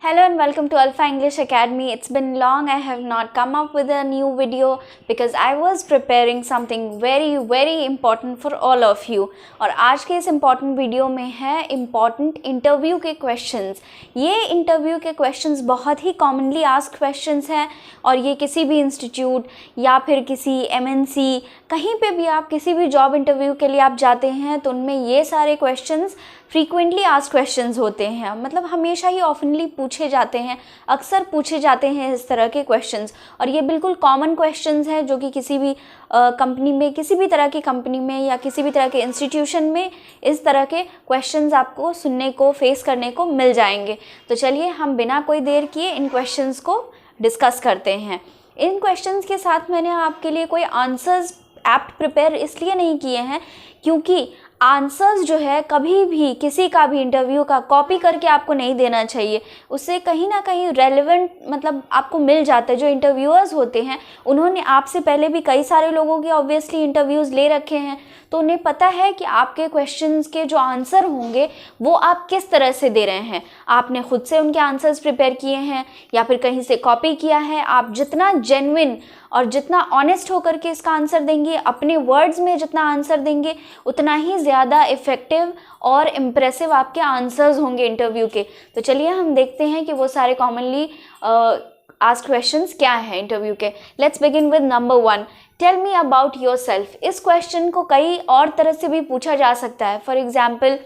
Hello and welcome to Alpha English Academy. It's been long I have not come up with a new video because I was preparing something very important for all of you. और आज के इस important video में है important interview के questions. ये interview के questions बहुत ही commonly asked questions हैं और ये किसी भी इंस्टीट्यूट या फिर किसी MNC कहीं पे भी आप किसी भी जॉब इंटरव्यू के लिए आप जाते हैं तो उनमें ये सारे क्वेश्चंस फ्रीक्वेंटली आस्क्ड क्वेश्चंस होते हैं, मतलब हमेशा ही ऑफनली पूछे जाते हैं, अक्सर पूछे जाते हैं इस तरह के क्वेश्चंस। और ये बिल्कुल कॉमन क्वेश्चंस हैं जो कि किसी भी कंपनी में, किसी भी तरह की कंपनी में या किसी भी तरह के इंस्टीट्यूशन में इस तरह के क्वेश्चंस आपको सुनने को, फेस करने को मिल जाएंगे। तो चलिए हम बिना कोई देर किए इन क्वेश्चंस को डिस्कस करते हैं। इन क्वेश्चंस के साथ मैंने आपके लिए कोई आंसर्स एप्ट प्रिपेयर इसलिए नहीं किए हैं क्योंकि आंसर्स जो है कभी भी किसी का भी इंटरव्यू का कॉपी करके आपको नहीं देना चाहिए। उससे कहीं ना कहीं रेलेवेंट मतलब आपको मिल जाता है। जो इंटरव्यूअर्स होते हैं उन्होंने आपसे पहले भी कई सारे लोगों के ऑब्वियसली इंटरव्यूज़ ले रखे हैं, तो उन्हें पता है कि आपके क्वेश्चंस के जो आंसर होंगे वो आप किस तरह से दे रहे हैं। आपने खुद से उनके आंसर्स प्रिपेयर किए हैं या फिर कहीं से कॉपी किया है। आप जितना जेन्युइन और जितना ऑनेस्ट होकर के इसका आंसर देंगे, अपने वर्ड्स में जितना आंसर देंगे, उतना ही ज़्यादा इफ़ेक्टिव और इम्प्रेसिव आपके आंसर्स होंगे इंटरव्यू के। तो चलिए हम देखते हैं कि वो सारे कॉमनली आस्क्ड क्वेश्चंस क्या हैं इंटरव्यू के। Let's begin with number 1, tell me about yourself. इस क्वेश्चन को कई और तरह से भी पूछा जा सकता है। For example,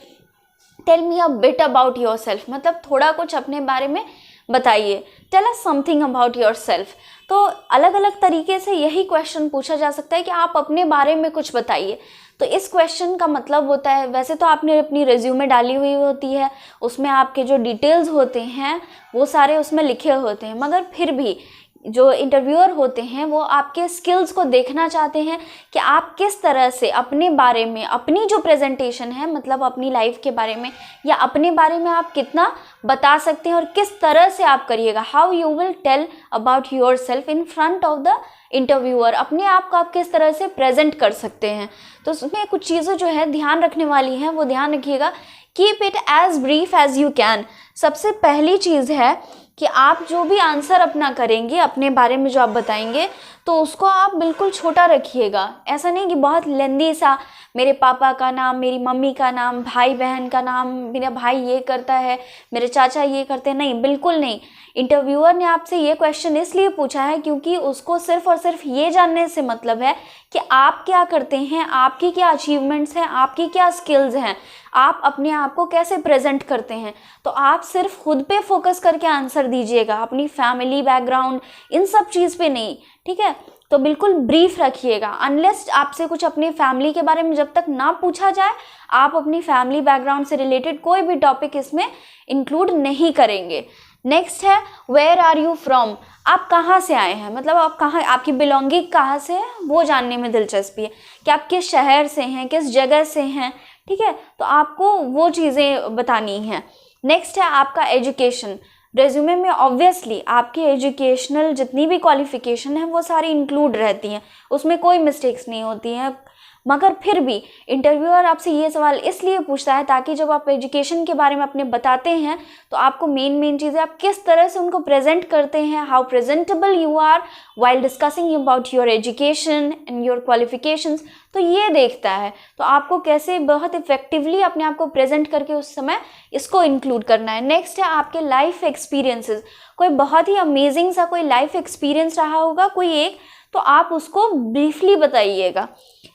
tell me a bit about yourself, मतलब थोड़ा कुछ अपने बारे में बताइए। Tell us something about yourself. तो अलग अलग तरीके से यही क्वेश्चन पूछा जा सकता है कि आप अपने बारे में कुछ बताइए। तो इस क्वेश्चन का मतलब होता है, वैसे तो आपने अपनी रिज्यूमे डाली हुई होती है, उसमें आपके जो डिटेल्स होते हैं वो सारे उसमें लिखे होते हैं, मगर फिर भी जो इंटरव्यूअर होते हैं वो आपके स्किल्स को देखना चाहते हैं कि आप किस तरह से अपने बारे में, अपनी जो प्रेजेंटेशन है मतलब अपनी लाइफ के बारे में या अपने बारे में आप कितना बता सकते हैं और किस तरह से आप करिएगा। How you will tell about yourself in front of the interviewer. अपने आप को आप किस तरह से प्रेजेंट कर सकते हैं। तो उसमें कुछ चीज़ें जो है ध्यान रखने वाली हैं, वो ध्यान रखिएगा। Keep it as brief as you can. सबसे पहली चीज़ है कि आप जो भी आंसर अपना करेंगे, अपने बारे में जो आप बताएंगे, तो उसको आप बिल्कुल छोटा रखिएगा। ऐसा नहीं कि बहुत लेंदी सा मेरे पापा का नाम, मेरी मम्मी का नाम, भाई बहन का नाम, मेरा भाई ये करता है, मेरे चाचा ये करते हैं, नहीं, बिल्कुल नहीं। इंटरव्यूअर ने आपसे ये क्वेश्चन इसलिए पूछा है क्योंकि उसको सिर्फ और सिर्फ ये जानने से मतलब है कि आप क्या करते हैं, आपकी क्या अचीवमेंट्स हैं, आपकी क्या स्किल्स हैं, आप अपने आप को कैसे प्रेजेंट करते हैं। तो आप सिर्फ खुद पे फोकस करके आंसर दीजिएगा, अपनी फैमिली बैकग्राउंड इन सब चीज़ पे नहीं, ठीक है। तो बिल्कुल ब्रीफ रखिएगा। अनलेस आपसे कुछ अपनी फैमिली के बारे में जब तक ना पूछा जाए, आप अपनी फैमिली बैकग्राउंड से रिलेटेड कोई भी टॉपिक इसमें इंक्लूड नहीं करेंगे। नेक्स्ट है, वेयर आर यू फ्रॉम। आप कहाँ से आए हैं, मतलब आप कहाँ, आपकी बिलोंगिंग कहाँ से है वो जानने में दिलचस्पी है कि आप किस शहर से हैं, किस जगह से हैं, ठीक है। तो आपको वो चीज़ें बतानी हैं। नेक्स्ट है आपका एजुकेशन। रेज्यूमे में ऑब्वियसली आपकी एजुकेशनल जितनी भी क्वालिफिकेशन है वो सारी इंक्लूड रहती हैं, उसमें कोई मिस्टेक्स नहीं होती हैं, मगर फिर भी इंटरव्यूअर आपसे ये सवाल इसलिए पूछता है ताकि जब आप एजुकेशन के बारे में अपने बताते हैं तो आपको मेन चीज़ें आप किस तरह से उनको प्रेजेंट करते हैं, how presentable you are while discussing about your education and your qualifications, तो ये देखता है। तो आपको कैसे बहुत इफेक्टिवली अपने आप को प्रेजेंट करके उस समय इसको इंक्लूड करना है। नेक्स्ट है आपके लाइफ एक्सपीरियंसेस। कोई बहुत ही अमेजिंग सा कोई लाइफ एक्सपीरियंस रहा होगा कोई एक, तो आप उसको ब्रीफली बताइएगा।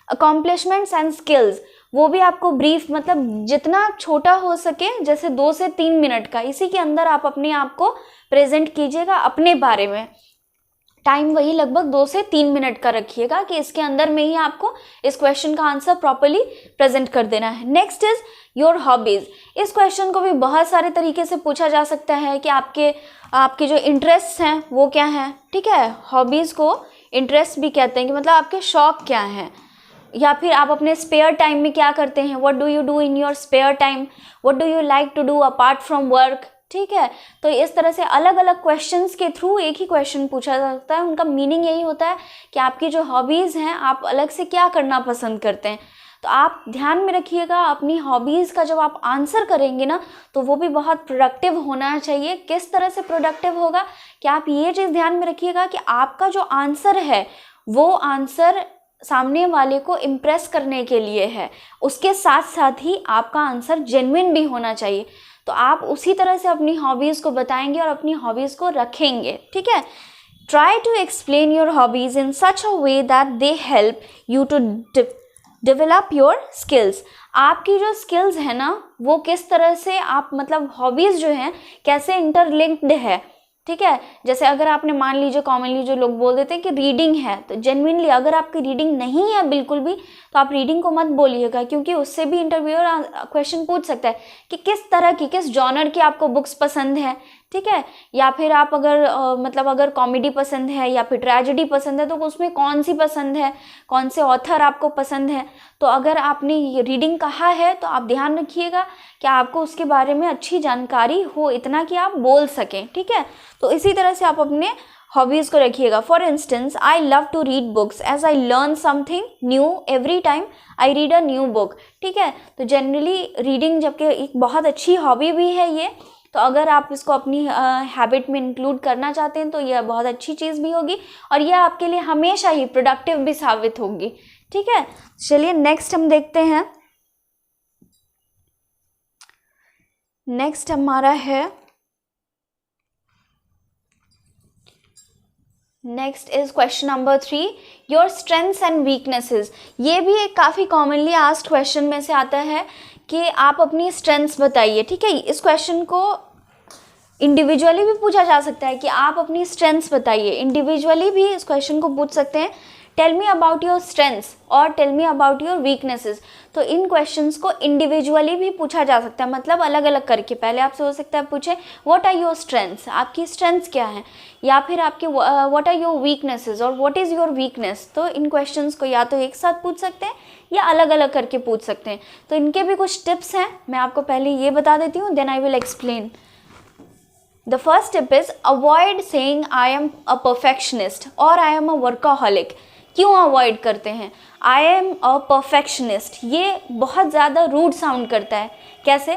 अकॉम्प्लिशमेंट्स एंड स्किल्स, वो भी आपको ब्रीफ, मतलब जितना छोटा हो सके, जैसे 2 से 3 मिनट का, इसी के अंदर आप अपने आप को प्रेजेंट कीजिएगा अपने बारे में। टाइम वही लगभग 2 से 3 मिनट का रखिएगा कि इसके अंदर में ही आपको इस क्वेश्चन का आंसर प्रॉपर्ली प्रेजेंट कर देना है। Next is your hobbies. इस क्वेश्चन को भी बहुत सारे तरीके से पूछा जा सकता है कि आपके जो इंटरेस्ट हैं वो क्या हैं, ठीक है। हॉबीज़ को इंटरेस्ट भी कहते हैं कि मतलब आपके शौक़ क्या हैं, या फिर आप अपने स्पेयर टाइम में क्या करते हैं, what do you do in your spare time, what do you like to do apart from work, ठीक है। तो इस तरह से अलग अलग क्वेश्चंस के थ्रू एक ही क्वेश्चन पूछा जा सकता है। उनका मीनिंग यही होता है कि आपकी जो हॉबीज़ हैं, आप अलग से क्या करना पसंद करते हैं। तो आप ध्यान में रखिएगा अपनी हॉबीज़ का जब आप आंसर करेंगे ना तो वो भी बहुत प्रोडक्टिव होना चाहिए। किस तरह से प्रोडक्टिव होगा कि आप ये चीज़ ध्यान में रखिएगा कि आपका जो आंसर है वो आंसर सामने वाले को इम्प्रेस करने के लिए है, उसके साथ साथ ही आपका आंसर जेन्युइन भी होना चाहिए। तो आप उसी तरह से अपनी हॉबीज़ को बताएंगे और अपनी हॉबीज़ को रखेंगे, ठीक है। Try to explain your hobbies in such a way that they help you to develop your skills. आपकी जो स्किल्स है ना वो किस तरह से आप मतलब हॉबीज़ जो हैं कैसे इंटरलिंक्ड है, ठीक है। जैसे अगर आपने मान लीजिए कॉमनली जो लोग बोल देते हैं कि रीडिंग है, तो जेन्युइनली अगर आपकी रीडिंग नहीं है बिल्कुल भी तो आप रीडिंग को मत बोलिएगा, क्योंकि उससे भी इंटरव्यूअर क्वेश्चन पूछ सकता है कि किस तरह की, किस जॉनर की आपको बुक्स पसंद है, ठीक है। या फिर आप अगर मतलब अगर कॉमेडी पसंद है या फिर ट्रेजेडी पसंद है तो उसमें कौन सी पसंद है, कौन से ऑथर आपको पसंद है। तो अगर आपने रीडिंग कहा है तो आप ध्यान रखिएगा कि आपको उसके बारे में अच्छी जानकारी हो, इतना कि आप बोल सकें, ठीक है। तो इसी तरह से आप अपने हॉबीज़ को रखिएगा। For instance, I love to read books as I learn something new every time I read a new book, ठीक है। तो जनरली रीडिंग जबकि एक बहुत अच्छी हॉबी भी है ये, तो अगर आप इसको अपनी हैबिट में इंक्लूड करना चाहते हैं तो यह बहुत अच्छी चीज़ भी होगी और यह आपके लिए हमेशा ही प्रोडक्टिव भी साबित होगी, ठीक है। चलिए नेक्स्ट हम देखते हैं। नेक्स्ट हमारा है, next is question number 3, your strengths and weaknesses. ये भी एक काफ़ी कॉमनली आस्क्ड क्वेश्चन में से आता है कि आप अपनी स्ट्रेंथ्स बताइए, ठीक है। इस क्वेश्चन को इंडिविजुअली भी पूछा जा सकता है कि आप अपनी स्ट्रेंथ्स बताइए, इंडिविजुअली भी इस क्वेश्चन को पूछ सकते हैं, tell me about your strengths और tell me about your weaknesses. तो इन क्वेश्चंस को इंडिविजुअली भी पूछा जा सकता है, मतलब अलग अलग करके। पहले आपसे हो सकता है पूछे व्हाट आर योर स्ट्रेंथ्स, आपकी स्ट्रेंथ्स क्या हैं, या फिर आपके व्हाट आर योर वीकनेसेस और व्हाट इज़ योर वीकनेस। तो इन क्वेश्चंस को या तो एक साथ पूछ सकते हैं या अलग अलग करके पूछ सकते हैं। तो इनके भी कुछ टिप्स हैं, मैं आपको पहले ये बता देती हूँ, then I will explain. The first tip is avoid saying I am a perfectionist or I am a workaholic। क्यों अवॉइड करते हैं I am a perfectionist? ये बहुत ज़्यादा रूड साउंड करता है। कैसे?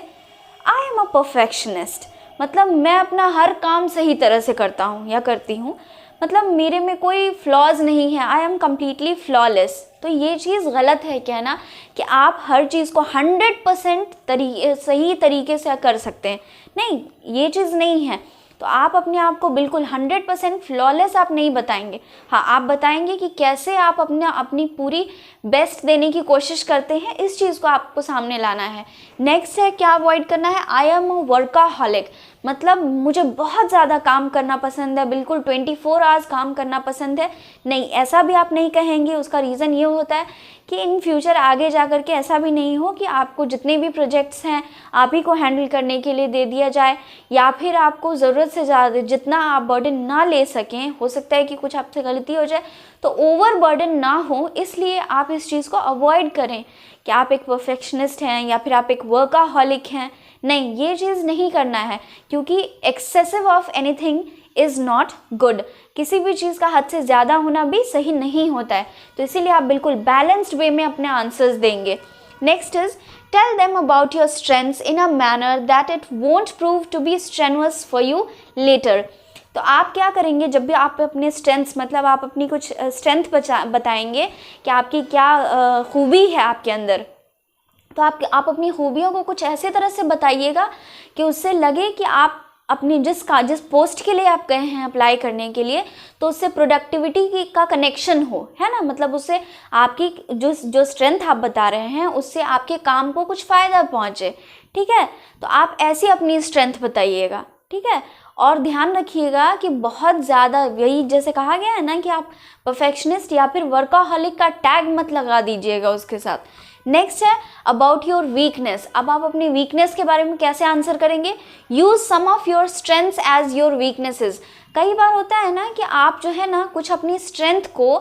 I am a perfectionist मतलब मैं अपना हर काम सही तरह से करता हूँ या करती हूँ, मतलब मेरे में कोई फ्लॉज नहीं है, I am completely flawless। तो ये चीज़ गलत है कहना कि आप हर चीज़ को 100% सही तरीके से कर सकते हैं। नहीं, ये चीज़ नहीं है। तो आप अपने आप को बिल्कुल 100% फ्लॉलेस आप नहीं बताएंगे। हाँ, आप बताएंगे कि कैसे आप अपनी पूरी बेस्ट देने की कोशिश करते हैं, इस चीज़ को आपको सामने लाना है। नेक्स्ट है क्या अवॉइड करना है, आई एम अ वर्काहॉलिक मतलब मुझे बहुत ज़्यादा काम करना पसंद है, बिल्कुल 24 आवर्स काम करना पसंद है। नहीं, ऐसा भी आप नहीं कहेंगे। उसका रीज़न ये होता है कि इन फ्यूचर आगे जा कर के ऐसा भी नहीं हो कि आपको जितने भी प्रोजेक्ट्स हैं आप ही को हैंडल करने के लिए दे दिया जाए, या फिर आपको ज़रूरत से ज़्यादा जितना आप बर्डन ना ले सकें। हो सकता है कि कुछ आपसे गलती हो जाए, तो ओवर बर्डन ना हो, इसलिए आप इस चीज़ को अवॉइड करें कि आप एक परफेक्शनिस्ट हैं या फिर आप एक वर्काहॉलिक हैं। नहीं, ये चीज़ नहीं करना है, क्योंकि excessive of anything is not good. किसी भी चीज़ का हद से ज़्यादा होना भी सही नहीं होता है। तो इसीलिए आप बिल्कुल बैलेंस्ड वे में अपने आंसर्स देंगे। Next is tell them about your strengths in a manner that it won't prove to be strenuous for you later. तो आप क्या करेंगे, जब भी आप अपने स्ट्रेंथ्स मतलब आप अपनी कुछ स्ट्रेंथ बताएंगे कि आपकी क्या खूबी है आपके अंदर, तो आप अपनी खूबियों को कुछ ऐसे तरह से बताइएगा कि उससे लगे कि आप अपनी जिस पोस्ट के लिए आप गए हैं अप्लाई करने के लिए, तो उससे प्रोडक्टिविटी का कनेक्शन हो, है ना। मतलब उससे आपकी जो स्ट्रेंथ आप बता रहे हैं उससे आपके काम को कुछ फ़ायदा पहुँचे, ठीक है। तो आप ऐसी अपनी स्ट्रेंथ बताइएगा, ठीक है। और ध्यान रखिएगा कि बहुत ज़्यादा यही जैसे कहा गया है ना कि आप परफेक्शनिस्ट या फिर वर्काहॉलिक का टैग मत लगा दीजिएगा उसके साथ। नेक्स्ट है अबाउट योर वीकनेस। अब आप अपनी वीकनेस के बारे में कैसे आंसर करेंगे, use some of your strengths as your weaknesses. कई बार होता है ना कि आप जो है ना कुछ अपनी स्ट्रेंथ को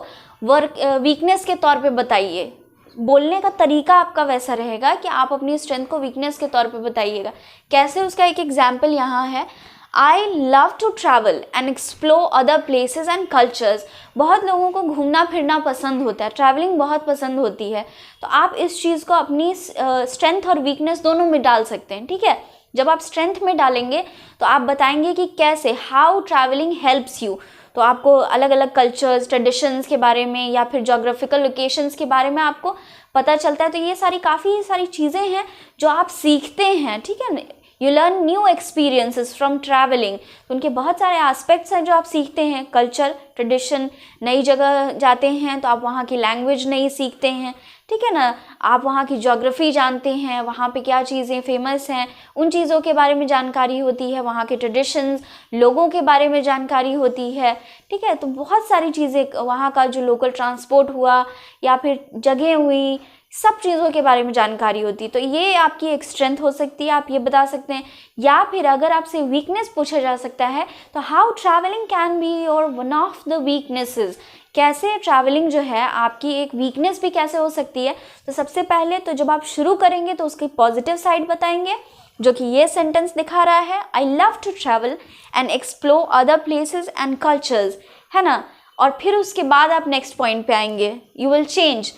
वीकनेस के तौर पे बताइए। बोलने का तरीका आपका वैसा रहेगा कि आप अपनी स्ट्रेंथ को वीकनेस के तौर पे बताइएगा। कैसे, उसका एक एग्जाम्पल यहाँ है। I love to travel and explore other places and cultures. बहुत लोगों को घूमना फिरना पसंद होता है, ट्रैवलिंग बहुत पसंद होती है। तो आप इस चीज़ को अपनी स्ट्रेंथ और वीकनेस दोनों में डाल सकते हैं, ठीक है। जब आप स्ट्रेंथ में डालेंगे तो आप बताएंगे कि कैसे, हाउ ट्रैवलिंग हेल्प्स यू। तो आपको अलग अलग कल्चर्स, ट्रेडिशंस के बारे में या फिर जोग्राफिकल लोकेशंस के बारे में आपको पता चलता है। तो ये काफ़ी सारी चीज़ें हैं जो आप सीखते हैं, ठीक है। You learn new experiences from travelling. तो उनके बहुत सारे एस्पेक्ट्स हैं जो आप सीखते हैं, कल्चर, ट्रेडिशन। नई जगह जाते हैं तो आप वहाँ की लैंग्वेज नई सीखते हैं, ठीक है ना। आप वहाँ की ज्योग्राफी जानते हैं, वहाँ पे क्या चीज़ें फेमस हैं, उन चीज़ों के बारे में जानकारी होती है, वहाँ के ट्रेडिशंस, लोगों के बारे में जानकारी होती है, ठीक है। तो बहुत सारी चीज़ें, वहाँ का जो लोकल ट्रांसपोर्ट हुआ या फिर जगह हुई, सब चीज़ों के बारे में जानकारी होती है। तो ये आपकी एक स्ट्रेंथ हो सकती है, आप ये बता सकते हैं। या फिर अगर आपसे वीकनेस पूछा जा सकता है तो how travelling can be your one of the weaknesses. कैसे ट्रैवलिंग जो है आपकी एक वीकनेस भी कैसे हो सकती है। तो सबसे पहले तो जब आप शुरू करेंगे तो उसकी पॉजिटिव साइड बताएंगे, जो कि ये सेंटेंस दिखा रहा है, I love to travel and explore other places and cultures, है ना। और फिर उसके बाद आप नेक्स्ट पॉइंट पे आएंगे, you will change,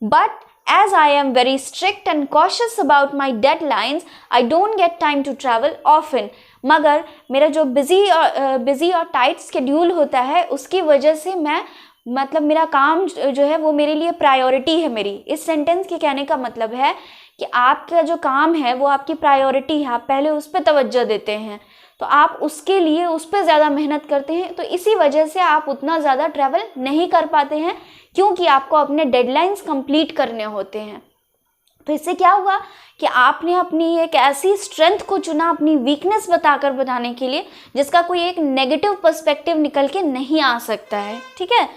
but as I am very strict and cautious about my deadlines, I don't get time to travel often। मगर मेरा जो बिजी और टाइट स्केड्यूल होता है उसकी वजह से मैं, मतलब मेरा काम जो है वो मेरे लिए प्रायोरिटी है मेरी। इस सेंटेंस के कहने का मतलब है कि आपका जो काम है वो आपकी प्रायोरिटी है, आप पहले उस पर तवज्जो देते हैं, तो आप उसके लिए उस पर ज़्यादा मेहनत करते हैं। तो इसी वजह से आप उतना ज़्यादा ट्रैवल नहीं कर पाते हैं, क्योंकि आपको अपने डेडलाइंस कंप्लीट करने होते हैं। तो इससे क्या हुआ कि आपने अपनी एक ऐसी स्ट्रेंथ को चुना अपनी वीकनेस बताकर बनाने के लिए, जिसका कोई एक नेगेटिव पर्सपेक्टिव निकल के नहीं आ सकता है, ठीक है।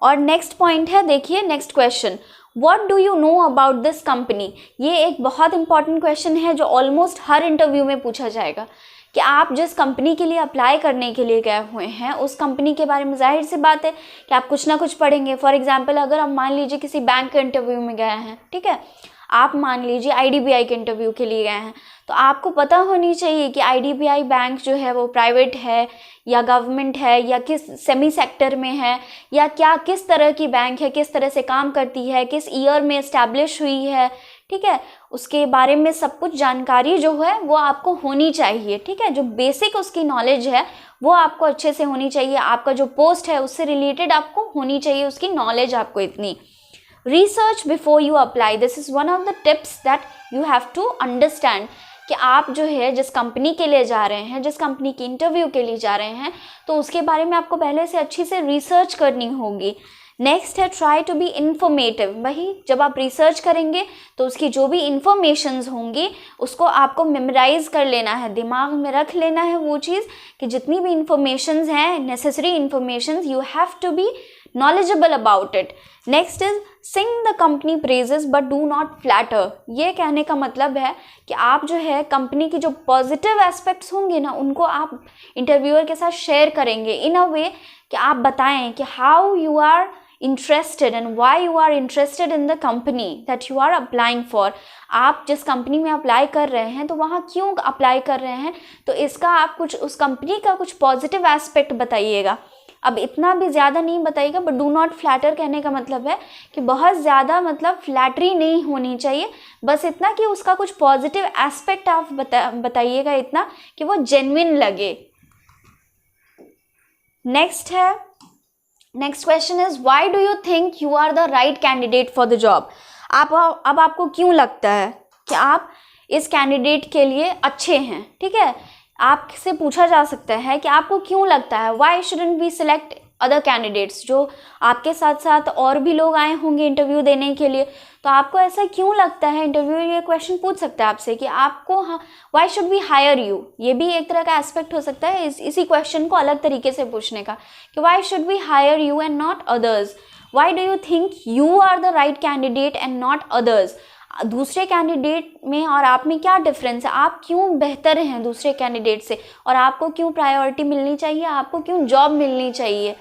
और नेक्स्ट पॉइंट है, देखिए next question, what do you know about this company. ये एक बहुत इंपॉर्टेंट क्वेश्चन है जो ऑलमोस्ट हर इंटरव्यू में पूछा जाएगा कि आप जिस कंपनी के लिए अप्लाई करने के लिए गए हुए हैं उस कंपनी के बारे में जाहिर सी बात है कि आप कुछ ना कुछ पढ़ेंगे। फॉर एग्जांपल, अगर आप मान लीजिए किसी बैंक के इंटरव्यू में गए हैं, ठीक है, आप मान लीजिए IDBI के इंटरव्यू के लिए गए हैं, तो आपको पता होनी चाहिए कि IDBI बैंक जो है वो प्राइवेट है या गवर्नमेंट है या किस सेमी सेक्टर में है, या क्या किस तरह की बैंक है, किस तरह से काम करती है, किस ईयर में इस्टेब्लिश हुई है, ठीक है। उसके बारे में सब कुछ जानकारी जो है वो आपको होनी चाहिए, ठीक है। जो बेसिक उसकी नॉलेज है वो आपको अच्छे से होनी चाहिए। आपका जो पोस्ट है उससे रिलेटेड आपको होनी चाहिए उसकी नॉलेज, आपको इतनी। Research before you apply, this is one of the tips that you have to understand कि आप जो है जिस कंपनी के लिए जा रहे हैं, जिस कंपनी की इंटरव्यू के लिए जा रहे हैं, तो उसके बारे में आपको पहले से अच्छी से रिसर्च करनी होगी। नेक्स्ट है ट्राई टू बी इंफॉर्मेटिव। वही जब आप रिसर्च करेंगे तो उसकी जो भी इंफॉर्मेशंस होंगी उसको आपको मेमोराइज कर लेना है, दिमाग में रख लेना है वो चीज़ कि जितनी भी इंफॉर्मेशंस हैं, necessary informations, you have to be knowledgeable about it। Next is sing the company praises but do not flatter। ये कहने का मतलब है कि आप जो है कंपनी की जो पॉजिटिव एस्पेक्ट्स होंगे ना उनको आप इंटरव्यूअर के साथ शेयर करेंगे इन अ वे कि आप बताएं कि how you are interested and why you are interested in the company that you are applying for। आप जिस कंपनी में अप्लाई कर रहे हैं तो वहाँ क्यों अप्लाई कर रहे हैं, तो इसका आप कुछ उस कंपनी का कुछ पॉजिटिव एस्पेक्ट बताइएगा। अब इतना भी ज़्यादा नहीं बताइएगा, बट डू नॉट फ्लैटर कहने का मतलब है कि बहुत ज़्यादा मतलब फ्लैटरी नहीं होनी चाहिए, बस इतना कि उसका कुछ पॉजिटिव एस्पेक्ट आप बताइएगा, इतना कि वो जेन्युइन लगे। नेक्स्ट है, next question is why do you think you are the right candidate for the job. अब आपको क्यों लगता है कि आप इस कैंडिडेट के लिए अच्छे हैं, ठीक है। आपसे पूछा जा सकता है कि आपको क्यों लगता है, why shouldn't we select other candidates. जो आपके साथ साथ और भी लोग आए होंगे इंटरव्यू देने के लिए, तो आपको ऐसा क्यों लगता है, इंटरव्यू ये क्वेश्चन पूछ सकता है आपसे कि आपको why should we hire you. ये भी एक तरह का एस्पेक्ट हो सकता है इसी क्वेश्चन को अलग तरीके से पूछने का कि why should we hire you and not others. Why do you think you are the right candidate and not others. दूसरे कैंडिडेट में और आप में क्या डिफरेंस है, आप क्यों बेहतर हैं दूसरे कैंडिडेट से, और आपको क्यों प्रायोरिटी मिलनी चाहिए, आपको क्यों जॉब मिलनी चाहिए।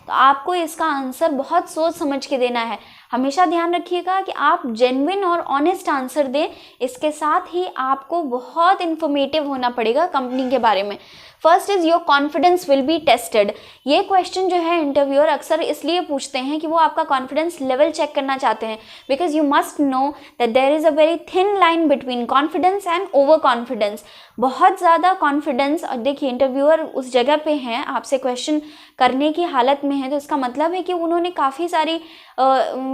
तो आपको इसका आंसर बहुत सोच समझ के देना है। हमेशा ध्यान रखिएगा कि आप जेन्युइन और ऑनेस्ट आंसर दें। इसके साथ ही आपको बहुत इन्फॉर्मेटिव होना पड़ेगा कंपनी के बारे में। First is your confidence will be tested. ये क्वेश्चन जो है इंटरव्यूअर अक्सर इसलिए पूछते हैं कि वो आपका कॉन्फिडेंस लेवल चेक करना चाहते हैं, because you must know that there is a very thin line between confidence and over confidence. बहुत ज़्यादा कॉन्फिडेंस, और देखिए इंटरव्यूअर उस जगह पे हैं, आपसे क्वेश्चन करने की हालत में है, तो इसका मतलब है कि उन्होंने काफ़ी सारी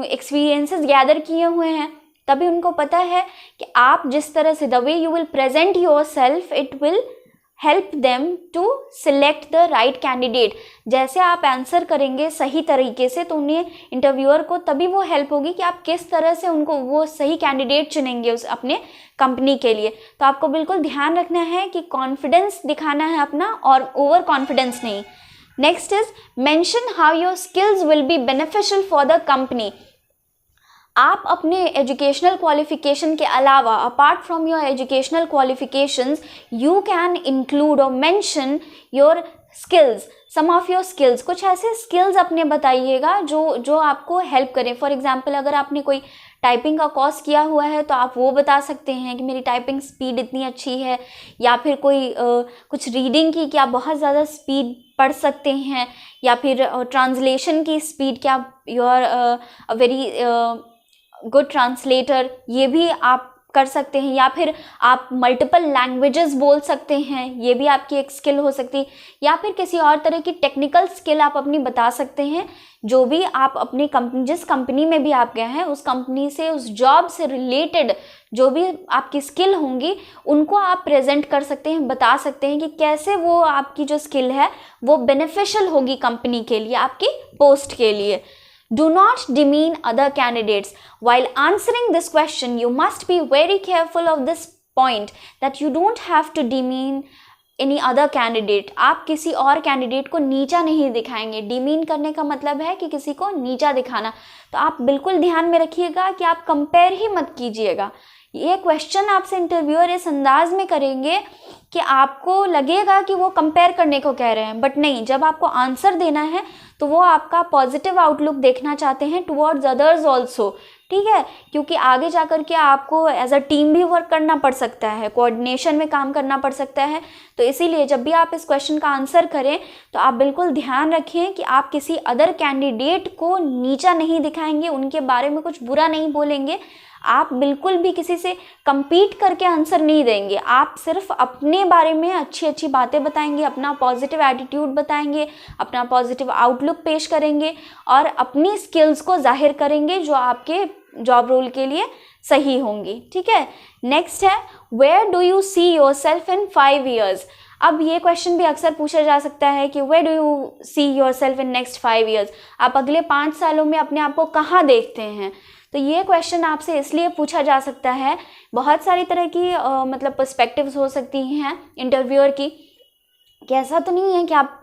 एक्सपीरियंसेस गैदर किए हुए हैं, तभी उनको पता है कि आप जिस तरह से the way you will present yourself it will help them to select the right candidate. जैसे आप आंसर करेंगे सही तरीके से तो उन्हें इंटरव्यूअर को तभी वो हेल्प होगी कि आप किस तरह से उनको वो सही कैंडिडेट चुनेंगे उस अपने कंपनी के लिए। तो आपको बिल्कुल ध्यान रखना है कि कॉन्फिडेंस दिखाना है अपना और ओवर कॉन्फिडेंस नहीं। Next is mention how your skills will be beneficial for the company. आप अपने एजुकेशनल क्वालिफिकेशन के अलावा, apart from your educational qualifications, you can include और mention your skills, some of your skills. कुछ ऐसे skills अपने बताइएगा जो आपको हेल्प करें। फॉर एग्जांपल अगर आपने कोई टाइपिंग का कोर्स किया हुआ है तो आप वो बता सकते हैं कि मेरी टाइपिंग स्पीड इतनी अच्छी है, या फिर कोई कुछ रीडिंग की कि आप बहुत ज़्यादा स्पीड पढ़ सकते हैं, या फिर ट्रांसलेशन की स्पीड क्या you are a very good translator, ये भी आप कर सकते हैं, या फिर आप मल्टीपल लैंग्वेजेस बोल सकते हैं, ये भी आपकी एक स्किल हो सकती है, या फिर किसी और तरह की टेक्निकल स्किल आप अपनी बता सकते हैं। जो भी आप अपनी कंपनी, जिस कंपनी में भी आप गए हैं उस कंपनी से, उस जॉब से रिलेटेड जो भी आपकी स्किल होंगी उनको आप प्रेजेंट कर सकते हैं, बता सकते हैं कि कैसे वो आपकी जो स्किल है वो बेनिफिशियल होगी कंपनी के लिए, आपकी पोस्ट के लिए। Do not demean other candidates. While answering this question, you must be very careful of this point that you don't have to demean any other candidate. आप किसी और कैंडिडेट को नीचा नहीं दिखाएंगे। डिमीन करने का मतलब है कि किसी को नीचा दिखाना। तो आप बिल्कुल ध्यान में रखिएगा कि आप कंपेयर ही मत कीजिएगा। ये क्वेश्चन आपसे इंटरव्यूअर इस अंदाज में करेंगे कि आपको लगेगा कि वो कंपेयर करने को कह रहे हैं, बट नहीं, जब आपको आंसर देना है तो वो आपका पॉजिटिव आउटलुक देखना चाहते हैं टुवर्ड्स अदर्स ऑल्सो, ठीक है, क्योंकि आगे जाकर के आपको एज अ टीम भी वर्क करना पड़ सकता है, कोऑर्डिनेशन में काम करना पड़ सकता है। तो इसीलिए जब भी आप इस क्वेश्चन का आंसर करें तो आप बिल्कुल ध्यान रखें कि आप किसी अदर कैंडिडेट को नीचा नहीं दिखाएंगे, उनके बारे में कुछ बुरा नहीं बोलेंगे, आप बिल्कुल भी किसी से compete करके आंसर नहीं देंगे। आप सिर्फ अपने बारे में अच्छी अच्छी बातें बताएंगे, अपना पॉजिटिव एटीट्यूड बताएंगे, अपना पॉजिटिव आउटलुक पेश करेंगे और अपनी स्किल्स को जाहिर करेंगे जो आपके जॉब रोल के लिए सही होंगी, ठीक है। नेक्स्ट है, where do you see yourself in 5 years। अब ये क्वेश्चन भी अक्सर पूछा जा सकता है कि where do you see yourself in next 5 years। आप अगले 5 सालों में अपने आप को कहाँ देखते हैं। तो ये क्वेश्चन आपसे इसलिए पूछा जा सकता है, बहुत सारी तरह की मतलब पर्सपेक्टिव्स हो सकती हैं इंटरव्यूअर की, कि ऐसा तो नहीं है कि आप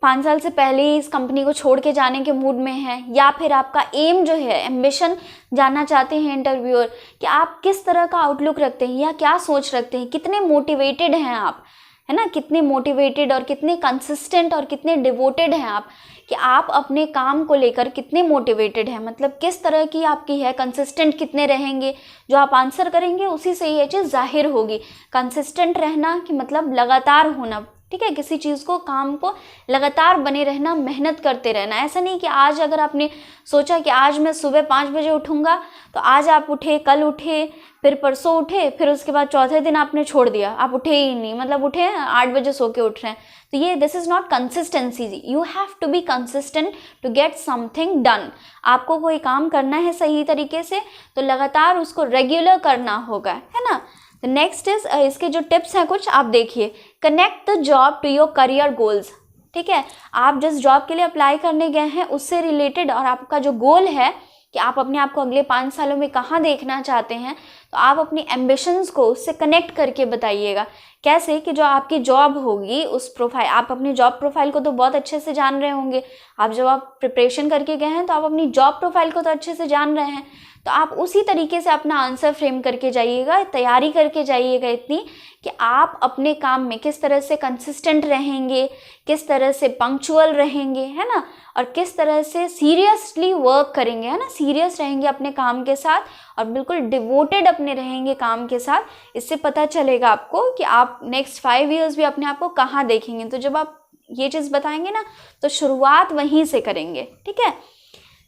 5 साल से पहले ही इस कंपनी को छोड़ के जाने के मूड में हैं, या फिर आपका एम जो है, एम्बिशन जानना चाहते हैं इंटरव्यूअर कि आप किस तरह का आउटलुक रखते हैं या क्या सोच रखते हैं, कितने मोटिवेटेड हैं आप, है ना, कितने मोटिवेटेड और कितने कंसिस्टेंट और कितने डिवोटेड हैं आप, कि आप अपने काम को लेकर कितने मोटिवेटेड हैं, मतलब किस तरह की आपकी है, कंसिस्टेंट कितने रहेंगे। जो आप आंसर करेंगे उसी से ये चीज़ जाहिर होगी। कंसिस्टेंट रहना कि मतलब लगातार होना, ठीक है, किसी चीज़ को, काम को लगातार बने रहना, मेहनत करते रहना। ऐसा नहीं कि आज अगर आपने सोचा कि आज मैं सुबह 5 बजे उठूँगा तो आज आप उठे, कल उठे, फिर परसों उठे, फिर उसके बाद चौथे दिन आपने छोड़ दिया, आप उठे ही नहीं, मतलब उठे 8 बजे सो के उठ रहे हैं। तो ये this is not consistency. You have to be consistent to get something done. आपको कोई काम करना है सही तरीके से तो लगातार उसको रेगुलर करना होगा, है ना। तो नेक्स्ट इज, इसके जो टिप्स हैं कुछ आप देखिए। Connect the job to your career goals, ठीक है, आप जिस जॉब के लिए अप्लाई करने गए हैं उससे रिलेटेड, और आपका जो गोल है कि आप अपने आप को अगले 5 सालों में कहाँ देखना चाहते हैं, तो आप अपनी एम्बिशंस को उससे कनेक्ट करके बताइएगा। कैसे कि जो आपकी जॉब होगी उस प्रोफाइल, आप अपनी जॉब प्रोफाइल को तो बहुत अच्छे से जान रहे होंगे, आप जब आप प्रिपरेशन करके गए हैं तो आप अपनी जॉब प्रोफाइल को तो अच्छे से जान रहे हैं, तो आप उसी तरीके से अपना आंसर फ्रेम करके जाइएगा, तैयारी करके जाइएगा इतनी कि आप अपने काम में किस तरह से कंसिस्टेंट रहेंगे, किस तरह से पंक्चुअल रहेंगे, है ना, और किस तरह से सीरियसली वर्क करेंगे, है ना, सीरियस रहेंगे अपने काम के साथ और बिल्कुल डिवोटेड अपने रहेंगे काम के साथ, इससे पता चलेगा आपको कि आप नेक्स्ट 5 इयर्स भी अपने आप को कहाँ देखेंगे। तो जब आप ये चीज़ बताएंगे ना तो शुरुआत वहीं से करेंगे, ठीक है।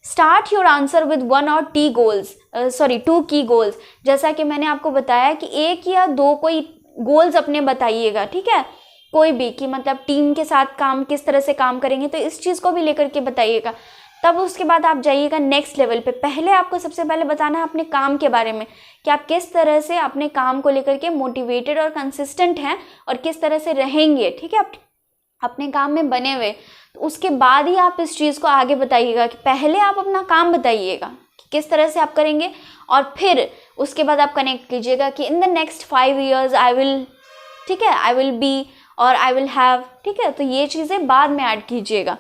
स्टार्ट योर आंसर विद 1 और 2 की गोल्स। जैसा कि मैंने आपको बताया कि 1 या 2 कोई गोल्स अपने बताइएगा, ठीक है, कोई भी, कि मतलब टीम के साथ काम किस तरह से काम करेंगे, तो इस चीज़ को भी लेकर के बताइएगा। तब उसके बाद आप जाइएगा नेक्स्ट लेवल पे। पहले आपको सबसे पहले बताना है अपने काम के बारे में कि आप किस तरह से अपने काम को लेकर के मोटिवेटेड और कंसिस्टेंट हैं और किस तरह से रहेंगे, ठीक है, अपने काम में बने हुए। तो उसके बाद ही आप इस चीज़ को आगे बताइएगा कि पहले आप अपना काम बताइएगा कि किस तरह से आप करेंगे, और फिर उसके बाद आप कनेक्ट कीजिएगा कि in the next 5 years I will, ठीक है, आई विल बी और आई विल हैव, ठीक है। तो ये चीज़ें बाद में ऐड कीजिएगा।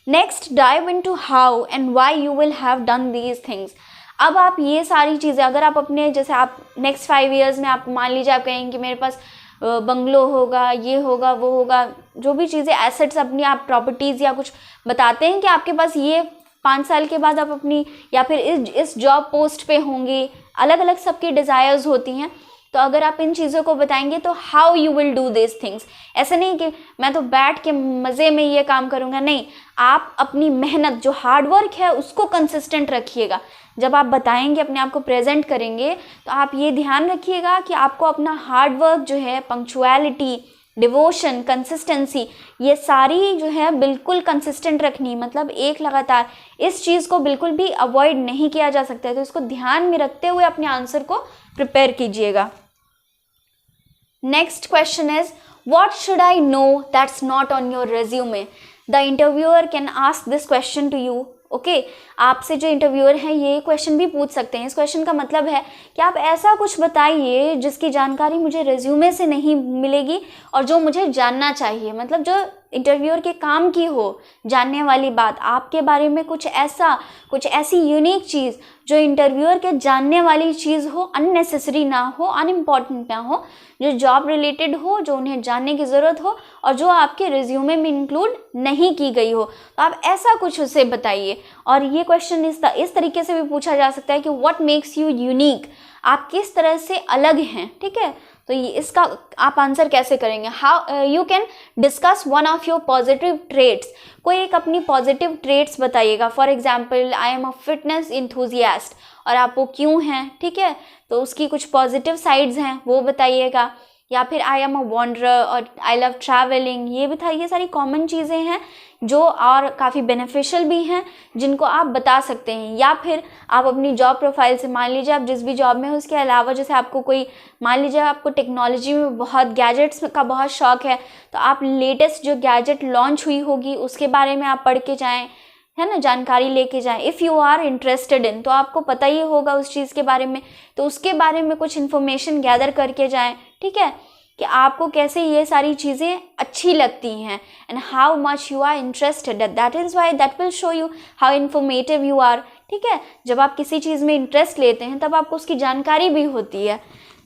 Next, dive into how and why you will have done these things. अब आप ये सारी चीज़ें अगर आप अपने, जैसे आप नेक्स्ट 5 इयर्स में आप मान लीजिए आप कहेंगे कि मेरे पास बंगलो होगा, ये होगा, वो होगा, जो भी चीज़ें एसेट्स अपनी आप प्रॉपर्टीज़ या कुछ बताते हैं कि आपके पास ये 5 साल के बाद आप अपनी, या फिर इस जॉब पोस्ट पे होंगे, अलग अलग सबकी डिज़ायर्स होती हैं। तो अगर आप इन चीज़ों को बताएंगे तो how you will do this things. ऐसे नहीं कि मैं तो बैठ के मज़े में ये काम करूँगा, नहीं, आप अपनी मेहनत जो हार्ड वर्क है उसको कंसिस्टेंट रखिएगा। जब आप बताएंगे, अपने आप को प्रेजेंट करेंगे, तो आप ये ध्यान रखिएगा कि आपको अपना हार्ड वर्क जो है, पंक्चुअलिटी, डिवोशन, कंसिस्टेंसी, ये सारी जो है बिल्कुल कंसिस्टेंट रखनी, मतलब एक लगातार, इस चीज़ को बिल्कुल भी अवॉइड नहीं किया जा सकता है। तो इसको ध्यान में रखते हुए अपने आंसर को प्रिपेयर कीजिएगा। Next question is, what should I know that's not on your resume. The interviewer can ask this question to you. Okay, आपसे जो इंटरव्यूअर हैं ये क्वेश्चन भी पूछ सकते हैं। इस क्वेश्चन का मतलब है कि आप ऐसा कुछ बताइए जिसकी जानकारी मुझे रेज्यूमे से नहीं मिलेगी और जो मुझे जानना चाहिए, मतलब जो इंटरव्यूअर के काम की हो, जानने वाली बात, आपके बारे में कुछ ऐसी यूनिक चीज़ जो इंटरव्यूअर के जानने वाली चीज़ हो, अननेसेसरी ना हो, अनइम्पॉर्टेंट ना हो, जो जॉब रिलेटेड हो, जो उन्हें जानने की ज़रूरत हो और जो आपके रिज्यूमे में इंक्लूड नहीं की गई हो। तो आप ऐसा कुछ उसे बताइए। और ये क्वेश्चन इस तरीके से भी पूछा जा सकता है कि व्हाट मेक्स यू यूनिक, आप किस तरह से अलग हैं, ठीक है। तो ये इसका आप आंसर कैसे करेंगे। How you can discuss one of your positive traits. कोई एक अपनी पॉजिटिव ट्रेट्स बताइएगा। For example, I am a fitness enthusiast, और आप वो क्यों हैं, ठीक है, तो उसकी कुछ पॉजिटिव साइड्स हैं वो बताइएगा। या फिर आई एम अ वॉन्डरर और आई लव ट्रैवलिंग, ये बताइए। ये सारी कॉमन चीज़ें हैं जो और काफ़ी बेनिफिशियल भी हैं, जिनको आप बता सकते हैं। या फिर आप अपनी जॉब प्रोफाइल से, मान लीजिए आप जिस भी जॉब में हो उसके अलावा, जैसे आपको कोई, मान लीजिए आपको टेक्नोलॉजी में बहुत, गैजेट्स का बहुत शौक है, तो आप लेटेस्ट जो गैजेट लॉन्च हुई होगी उसके बारे में आप पढ़ के जाएँ, है ना, जानकारी लेके जाएं। If you are interested in, तो आपको पता ही होगा उस चीज़ के बारे में, तो उसके बारे में कुछ इन्फॉर्मेशन गैदर करके जाएं, ठीक है, कि आपको कैसे ये सारी चीज़ें अच्छी लगती हैं and how much you are interested, that is why that will show you how informative you are, ठीक है। जब आप किसी चीज़ में इंटरेस्ट लेते हैं तब आपको उसकी जानकारी भी होती है।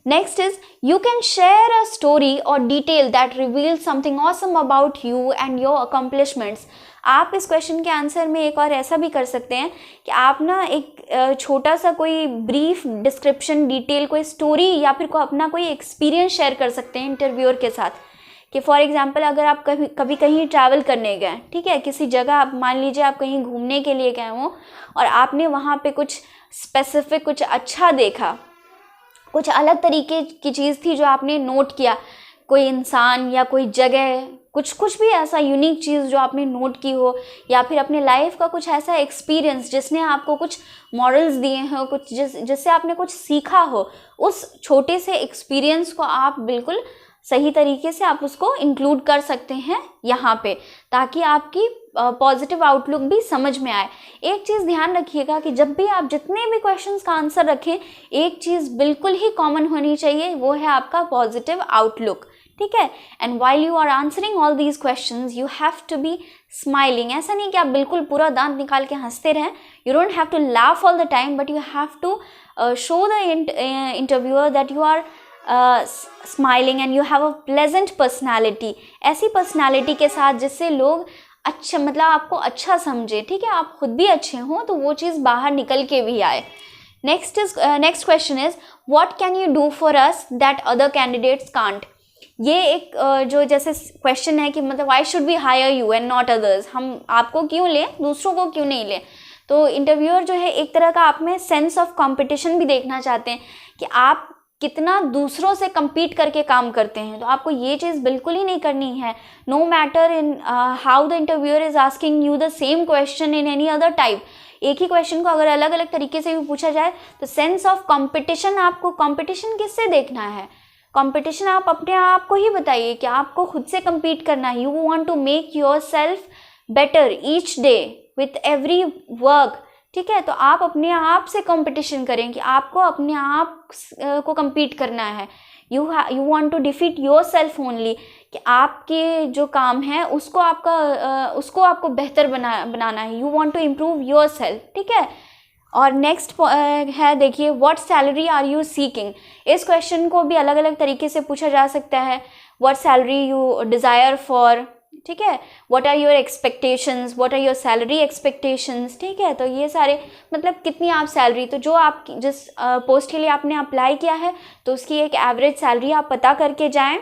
Next is, you can share a story or detail that reveals something awesome about you and your accomplishments. आप इस क्वेश्चन के आंसर में एक और ऐसा भी कर सकते हैं कि आप ना एक छोटा सा कोई ब्रीफ डिस्क्रिप्शन, डिटेल, कोई स्टोरी या फिर अपना कोई एक्सपीरियंस शेयर कर सकते हैं इंटरव्यूअर के साथ। कि फॉर एग्जांपल, अगर आप कभी कहीं ट्रैवल करने गए, ठीक है, किसी जगह आप मान लीजिए आप कहीं घूमने के लिए गए हो और आपने वहाँ पे कुछ स्पेसिफिक, कुछ अच्छा देखा, कुछ अलग तरीके की चीज़ थी जो आपने नोट किया, कोई इंसान या कोई जगह, कुछ भी ऐसा यूनिक चीज़ जो आपने नोट की हो, या फिर अपने लाइफ का कुछ ऐसा एक्सपीरियंस जिसने आपको कुछ मॉरल्स दिए हो, कुछ जिससे आपने कुछ सीखा हो, उस छोटे से एक्सपीरियंस को आप बिल्कुल सही तरीके से आप उसको इंक्लूड कर सकते हैं यहाँ पे, ताकि आपकी पॉजिटिव आउटलुक भी समझ में आए। एक चीज़ ध्यान रखिएगा कि जब भी आप जितने भी क्वेश्चंस का आंसर रखें, एक चीज़ बिल्कुल ही कॉमन होनी चाहिए, वो है आपका पॉजिटिव आउटलुक, ठीक है। And while you are answering all these questions, you have to be smiling. ऐसा नहीं कि आप बिल्कुल पूरा दांत निकाल के हंसते रहें, you don't have to laugh all the time, but you have to show the interviewer that you are smiling and you have a pleasant personality. ऐसी पर्सनैलिटी के साथ जिससे लोग अच्छा, मतलब आपको अच्छा समझे, ठीक है, आप खुद भी अच्छे हों तो वो चीज़ बाहर निकल के भी आए। Next question is what can you do for us that other candidates can't. ये एक जो जैसे क्वेश्चन है कि मतलब why should we hire you and not others, हम आपको क्यों लें, दूसरों को क्यों नहीं लें। तो इंटरव्यूअर जो है एक तरह का आप में सेंस ऑफ कंपटीशन भी देखना चाहते हैं कि आप कितना दूसरों से compete करके काम करते हैं। तो आपको ये चीज़ बिल्कुल ही नहीं करनी है। No matter in how the interviewer is asking you the same question in any other type, एक ही क्वेश्चन को अगर अलग अलग तरीके से भी पूछा जाए तो सेंस ऑफ कंपटीशन, आपको कंपटीशन किससे देखना है, कंपटीशन आप अपने आप को ही बताइए कि आपको खुद से compete करना है। You want to make yourself better each day with every work, ठीक है। तो आप अपने आप से कंपटीशन करें कि आपको अपने आप को compete करना है। You want to defeat your self only, कि आपके जो काम है उसको आपको बेहतर बनाना है। You want to improve yourself, ठीक है। और नेक्स्ट है देखिए, what salary are you seeking. इस क्वेश्चन को भी अलग अलग तरीके से पूछा जा सकता है। What salary you desire for, ठीक है। What are your expectations, what are your salary expectations, ठीक है। तो ये सारे मतलब कितनी आप सैलरी, तो जो आप जिस पोस्ट के लिए आपने अप्लाई किया है तो उसकी एक एवरेज सैलरी आप पता करके जाएं,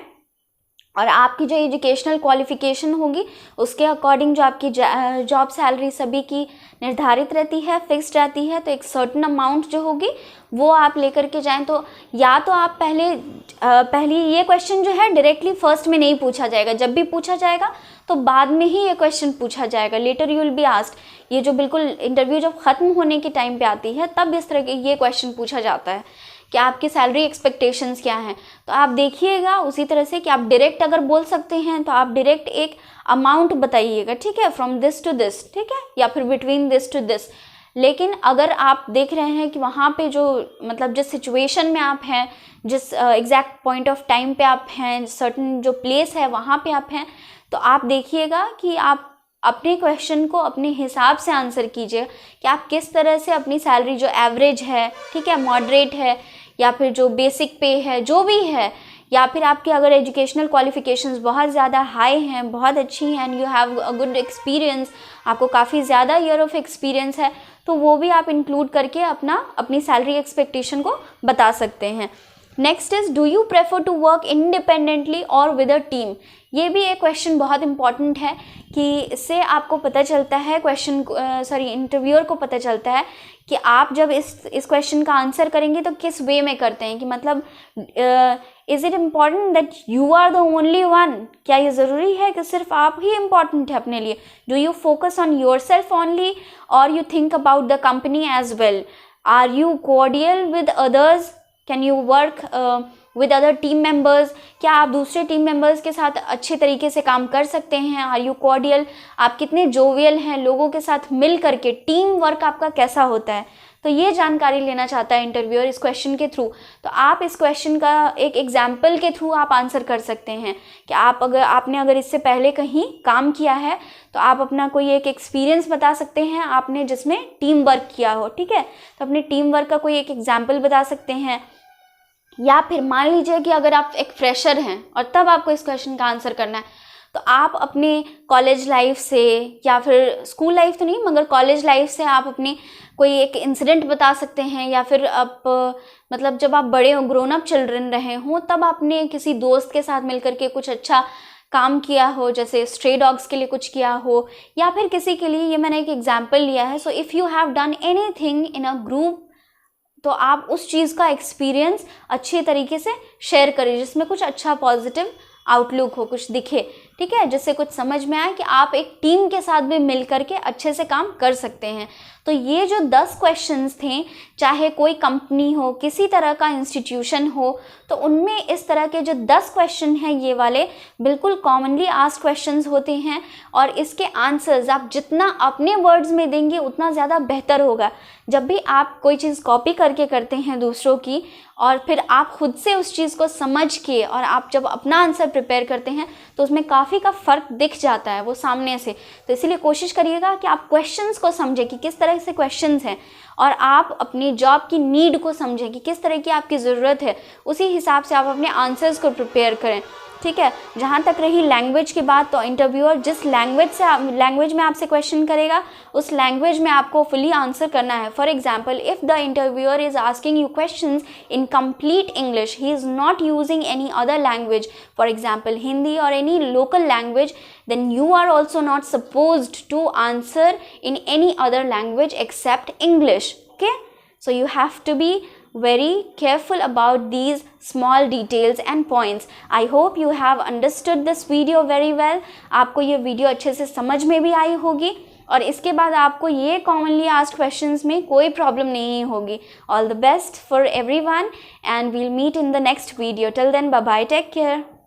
और आपकी जो एजुकेशनल क्वालिफिकेशन होगी उसके अकॉर्डिंग जो आपकी जॉब सैलरी सभी की निर्धारित रहती है, फिक्स्ड रहती है। तो एक सर्टेन अमाउंट जो होगी वो आप लेकर के जाएं। तो या तो आप पहली ये क्वेश्चन जो है डायरेक्टली फर्स्ट में नहीं पूछा जाएगा, जब भी पूछा जाएगा तो बाद में ही ये क्वेश्चन पूछा जाएगा, later you will be asked. ये जो बिल्कुल इंटरव्यू जब ख़त्म होने के टाइम पे आती है तब इस तरह के ये क्वेश्चन पूछा जाता है कि आपकी सैलरी एक्सपेक्टेशंस क्या हैं। तो आप देखिएगा उसी तरह से कि आप डायरेक्ट अगर बोल सकते हैं तो आप डायरेक्ट एक अमाउंट बताइएगा, ठीक है, फ्रॉम दिस टू दिस, ठीक है, या फिर बिटवीन दिस टू दिस। लेकिन अगर आप देख रहे हैं कि वहाँ पे जो मतलब जिस सिचुएशन में आप हैं, जिस एग्जैक्ट पॉइंट ऑफ टाइम पे आप हैं, सर्टन जो प्लेस है वहाँ पे आप हैं, तो आप देखिएगा कि आप अपने क्वेश्चन को अपने हिसाब से आंसर कीजिए कि आप किस तरह से अपनी सैलरी जो एवरेज है, ठीक है, मॉडरेट है, या फिर जो बेसिक पे है, जो भी है, या फिर आपके अगर एजुकेशनल क्वालिफिकेशंस बहुत ज़्यादा हाई हैं, बहुत अच्छी हैं, and you have a good experience, आपको काफ़ी ज़्यादा ईयर ऑफ एक्सपीरियंस है, तो वो भी आप इंक्लूड करके अपनी सैलरी एक्सपेक्टेशन को बता सकते हैं। Next is, do you prefer to work independently और विद अ टीम। ये भी एक क्वेश्चन बहुत इंपॉर्टेंट है कि इससे आपको पता चलता है इंटरव्यूअर को पता चलता है कि आप जब इस क्वेश्चन का आंसर करेंगे तो किस वे में करते हैं, कि मतलब is it important that you are the only one. क्या ये ज़रूरी है कि सिर्फ आप ही इम्पॉर्टेंट है अपने लिए। Do you focus on your self only और you think about the company as well. Are you cordial with others, can you work with other team members. क्या आप दूसरे टीम मेंबर्स के साथ अच्छे तरीके से काम कर सकते हैं। आर यू कोऑर्डियल, आप कितने जोवियल हैं, लोगों के साथ मिल करके टीम वर्क आपका कैसा होता है। तो ये जानकारी लेना चाहता है इंटरव्यूअर इस क्वेश्चन के थ्रू। तो आप इस क्वेश्चन का एक एग्जाम्पल के थ्रू आप आंसर कर सकते हैं कि आपने अगर इससे पहले कहीं काम किया है तो आप अपना कोई एक एक्सपीरियंस बता सकते हैं आपने जिसमें टीम वर्क किया हो, ठीक है। तो अपने टीम वर्क का कोई एक एग्जाम्पल बता सकते हैं। या फिर मान लीजिए कि अगर आप एक फ्रेशर हैं और तब आपको इस क्वेश्चन का आंसर करना है, तो आप अपने कॉलेज लाइफ से, या फिर स्कूल लाइफ तो नहीं मगर कॉलेज लाइफ से आप अपनी कोई एक इंसिडेंट बता सकते हैं। या फिर आप मतलब जब आप बड़े हो, ग्रोन अप चिल्ड्रन रहे हों, तब आपने किसी दोस्त के साथ मिलकर के कुछ अच्छा काम किया हो, जैसे स्ट्रे डॉग्स के लिए कुछ किया हो, या फिर किसी के लिए, ये मैंने एक एग्जाम्पल लिया है। So if you have done anything in a group, तो आप उस चीज़ का एक्सपीरियंस अच्छे तरीके से शेयर करें जिसमें कुछ अच्छा पॉजिटिव आउटलुक हो, कुछ दिखे, ठीक है, जिससे कुछ समझ में आए कि आप एक टीम के साथ भी मिल करके अच्छे से काम कर सकते हैं। तो ये जो 10 क्वेश्चंस थे, चाहे कोई कंपनी हो, किसी तरह का इंस्टीट्यूशन हो, तो उनमें इस तरह के जो 10 क्वेश्चन हैं ये वाले बिल्कुल कॉमनली आस्क्ड क्वेश्चंस होते हैं। और इसके आंसर्स आप जितना अपने वर्ड्स में देंगे उतना ज़्यादा बेहतर होगा। जब भी आप कोई चीज़ कॉपी करके करते हैं दूसरों की, और फिर आप खुद से उस चीज़ को समझ के और आप जब अपना आंसर प्रिपेयर करते हैं तो उसमें काफ़ी का फ़र्क दिख जाता है वो सामने से। तो इसीलिए कोशिश करिएगा कि आप क्वेश्चंस को समझें कि किस तरह से क्वेश्चंस हैं, और आप अपनी जॉब की नीड को समझें कि किस तरह की आपकी ज़रूरत है, उसी हिसाब से आप अपने आंसर्स को प्रिपेयर करें। ठीक है। जहाँ तक रही लैंग्वेज की बात, तो इंटरव्यूअर जिस लैंग्वेज में आपसे क्वेश्चन करेगा उस लैंग्वेज में आपको फुली आंसर करना है। For example, if the interviewer is asking you questions in complete English, he is not using any other language, for example Hindi और any local language, then you are also not supposed to answer in any other language except English. Okay, so you have to be very careful about these small details and points. I hope you have understood this video very well. आपको ये video अच्छे से समझ में भी आई होगी और इसके बाद आपको ये commonly asked questions में कोई problem नहीं होगी. All the best for everyone and we'll meet in the next video. Till then, bye bye, take care.